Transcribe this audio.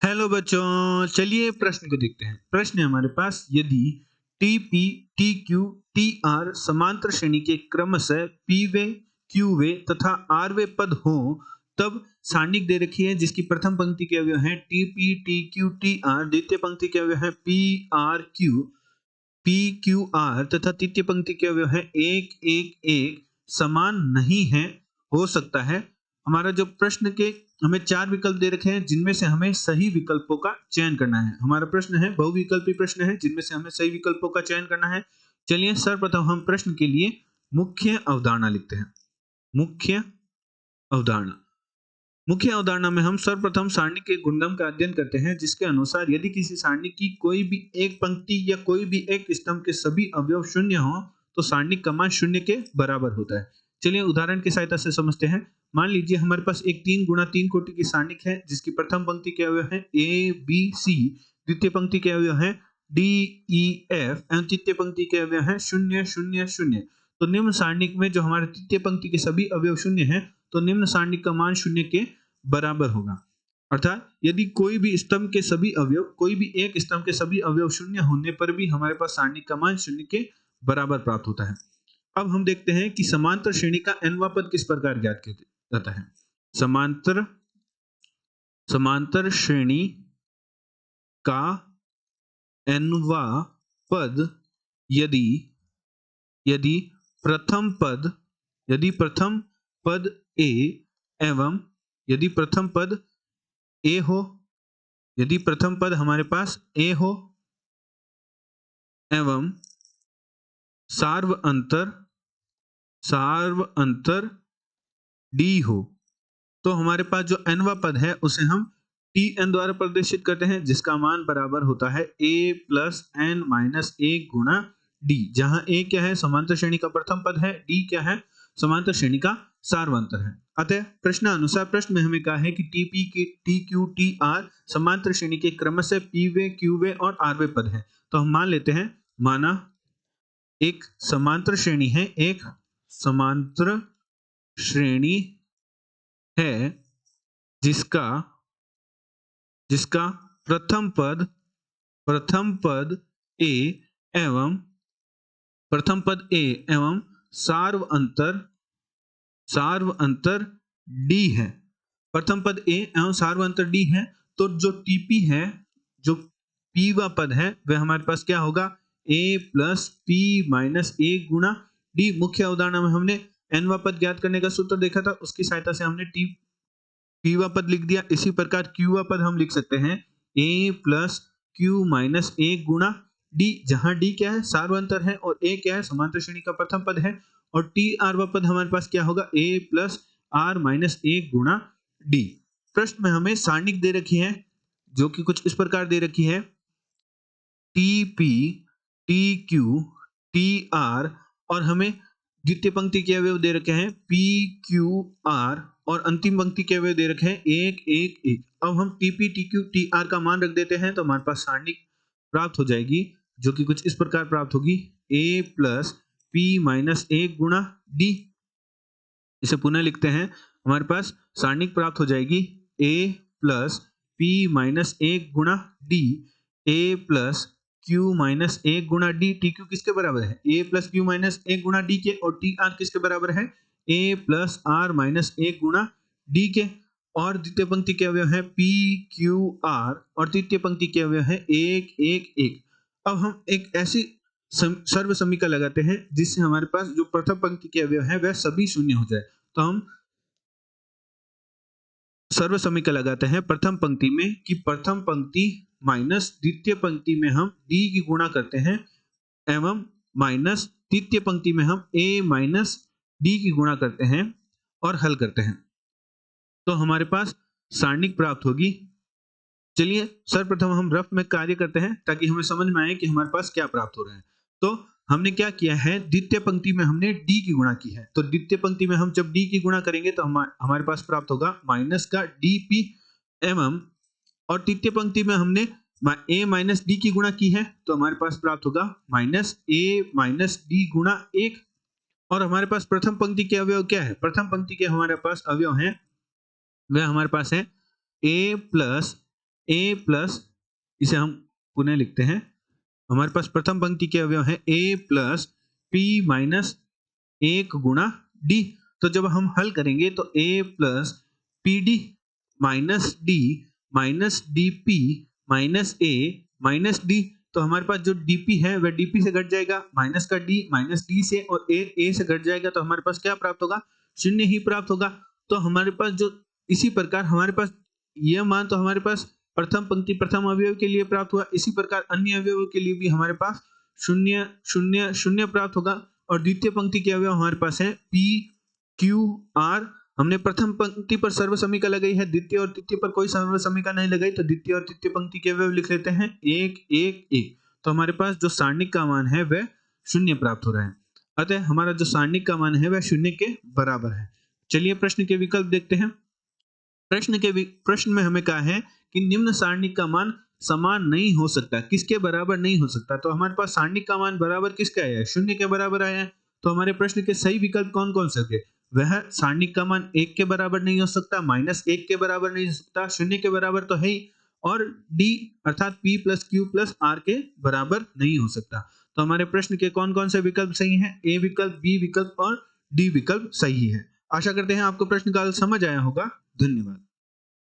Hello बच्चों, चलिए प्रश्न को देखते हैं। प्रश्न है हमारे पास, यदि T P T Q T R समांतर श्रेणी के क्रमशः पी वे क्यू वे तथा आर वे पद हो, तब सारणिक दे रखी है जिसकी प्रथम पंक्ति के अवयव है T P T Q T R, द्वितीय पंक्ति के अवयव है P R Q P Q R तथा तृतीय पंक्ति के अवयव है एक एक एक, समान नहीं है, हो सकता है। हमारा जो प्रश्न के हमें चार विकल्प दे रखे हैं जिनमें से हमें सही विकल्पों का चयन करना है। हमारा प्रश्न है बहुविकल्पी प्रश्न है जिनमें से हमें सही विकल्पों का चयन करना है। चलिए सर्वप्रथम हम प्रश्न के लिए मुख्य अवधारणा लिखते हैं। मुख्य अवधारणा मुख्य अवधारणा में हम सर्वप्रथम सारणी के गुणधर्म का अध्ययन करते हैं, जिसके अनुसार यदि किसी सारणी की कोई भी एक पंक्ति या कोई भी एक स्तंभ के सभी अवयव शून्य हो तो सारणी का मान शून्य के बराबर होता है। चलिए उदाहरण की सहायता से समझते हैं। मान लीजिए हमारे पास एक 3 गुणा 3 कोटि की सारणी है जिसकी प्रथम पंक्ति के अवयव है ए बी सी, द्वितीय पंक्ति के अवयव है डी ई एफ एवं तृतीय पंक्ति के अवयव है 0 0 0। तो निम्न सारणी में जो हमारे तृतीय पंक्ति के सभी अवयव शून्य है तो निम्न सारणी का मान शून्य के बराबर होगा। अर्थात यदि कोई भी स्तंभ के सभी अवयव कोई भी एक स्तंभ के सभी अवयव शून्य होने पर भी हमारे पास सारणी का मान शून्य के बराबर प्राप्त होता है। अब हम देखते हैं कि समांतर श्रेणी का nवां पद किस प्रकार ज्ञात किया जाता है। समांतर श्रेणी का nवां पद यदि प्रथम पद ए एवं यदि प्रथम पद ए हो, यदि प्रथम पद हमारे पास ए हो एवं सार्व अंतर डी हो, तो हमारे पास जो nवां पद है उसे हम टी एन द्वारा प्रदर्शित करते हैं, जिसका मान बराबर होता है a प्लस एन माइनस एक गुणा डी, जहां a क्या है समांतर श्रेणी का प्रथम पद है, d क्या है समांतर श्रेणी का सार्वंतर है। अतः प्रश्न अनुसार प्रश्न में हमें कहा है कि टी पी की टी क्यू टी आर समांतर श्रेणी के क्रमशः पी वे क्यू वे और आर वे पद है। तो हम मान लेते हैं, माना एक समांतर श्रेणी है, एक समांतर श्रेणी है जिसका प्रथम पद ए एवं सार्व अंतर डी है। प्रथम पद ए एवं सार्व अंतर डी है, तो जो टीपी है, जो पी वा पद है, वह हमारे पास क्या होगा a प्लस पी माइनस एक गुणा डी। मुख्य अवधारणा में हमने nवा पद ज्ञात करने का सूत्र देखा था, उसकी सहायता से हमने पी वा पद लिख दिया। इसी प्रकार क्यू वा पद हम लिख सकते हैं a प्लस क्यू माइनस एक गुणा डी, जहां डी क्या है सार्वंतर है और a क्या है समांतर श्रेणी का प्रथम पद है, और टी आर वा पद हमारे पास क्या होगा a प्लस आर माइनस एक गुणा डी। प्रश्न में हमें सारणिक दे रखी है जो कि कुछ इस प्रकार दे रखी है, T P T Q T R, और हमें द्वितीय पंक्ति के अवयव दे रखे हैं पी क्यू आर और अंतिम पंक्ति के अवयव दे रखे हैं एक एक एक। अब हम TP T Q T R का मान रख देते हैं तो हमारे पास सारणिक प्राप्त हो जाएगी जो कि कुछ इस प्रकार प्राप्त होगी, a प्लस पी माइनस एक गुणा डी। इसे पुनः लिखते हैं, हमारे पास सारणिक प्राप्त हो जाएगी a प्लस पी माइनस एक गुणा D, a plus Q minus एक गुणा डी। टी क्यू किसके बराबर है a प्लस क्यू माइनस एक गुणा डी के, और टी आर किसके बराबर है a प्लस आर माइनस एक गुणा डी के, और द्वितीय पंक्ति के अवयव है पी क्यू आर और तृतीय पंक्ति के अवयव है एक एक एक। अब हम एक ऐसी सर्व समीकरण लगाते हैं जिससे हमारे पास जो प्रथम पंक्ति के अवयव है वह सभी शून्य हो जाए। तो हम सर्व समीकरण लगाते हैं प्रथम पंक्ति में कि प्रथम पंक्ति माइनस द्वितीय पंक्ति में हम डी की गुणा करते हैं एवं माइनस तृतीय पंक्ति में हम a माइनस डी की गुणा करते हैं और हल करते हैं, तो हमारे पास सारणिक प्राप्त होगी। चलिए सर्वप्रथम हम रफ में कार्य करते हैं ताकि हमें समझ में आए कि हमारे पास क्या प्राप्त हो रहा है। तो हमने क्या किया है, द्वितीय पंक्ति में हमने d की गुणा की है, तो द्वितीय पंक्ति में हम जब d की गुणा करेंगे तो हमारे पास प्राप्त होगा माइनस का dp एवं, और तृतीय पंक्ति में हमने a माइनस डी की गुणा की है तो हमारे पास प्राप्त होगा माइनस a माइनस डी गुणा एक। और हमारे पास प्रथम पंक्ति के अवयव क्या है, प्रथम पंक्ति के हमारे पास अवयव हैं वह हमारे पास है a प्लस ए प्लस, इसे हम पुनः लिखते हैं, हमारे पास प्रथम पंक्ति के अवयव है ए प्लस पी माइनस 1 गुणा डी। तो जब हम हल करेंगे तो A plus P D minus D P minus A minus D. तो हमारे पास जो डीपी है वह डीपी से घट जाएगा, माइनस का डी माइनस डी से, और ए से घट जाएगा, तो हमारे पास क्या प्राप्त होगा, शून्य ही प्राप्त होगा। तो हमारे पास जो इसी प्रकार हमारे पास यह मान तो हमारे पास प्रथम पंक्ति प्रथम अवयव के लिए प्राप्त हुआ, इसी प्रकार अन्य अवयवों के लिए भी हमारे पास शून्य शून्य शून्य प्राप्त होगा। और द्वितीय पंक्ति के अवयव हमारे पास है पी क्यू आर। हमने प्रथम पंक्ति पर सर्व समीका लगाई है, द्वितीय और तृतीय पर कोई सर्व समीका नहीं लगाई, तो द्वितीय और तृतीय पंक्ति के अवयव लिख लेते हैं 1 1 1। तो हमारे पास जो सारणिक का मान है वह शून्य प्राप्त हो रहा है, अतः हमारा जो सारणिक का मान है वह शून्य के बराबर है। चलिए प्रश्न के विकल्प देखते हैं। प्रश्न में हमें कहा है कि निम्न सारणिक का मान समान नहीं हो सकता, किसके बराबर नहीं हो सकता। तो हमारे पास सारणिक का मान बराबर किसका आया है, शून्य के बराबर आया है। तो हमारे प्रश्न के सही विकल्प कौन कौन से होंगे, वह सारणिक का मान 1 के बराबर नहीं हो सकता, -1 के बराबर नहीं हो सकता, शून्य के बराबर तो है ही, और डी अर्थात p plus Q plus R के बराबर नहीं हो सकता। तो हमारे प्रश्न के कौन कौन से विकल्प सही हैं, ए विकल्प, बी विकल्प और डी विकल्प सही है। आशा करते हैं आपको प्रश्न का समझ आया होगा। धन्यवाद।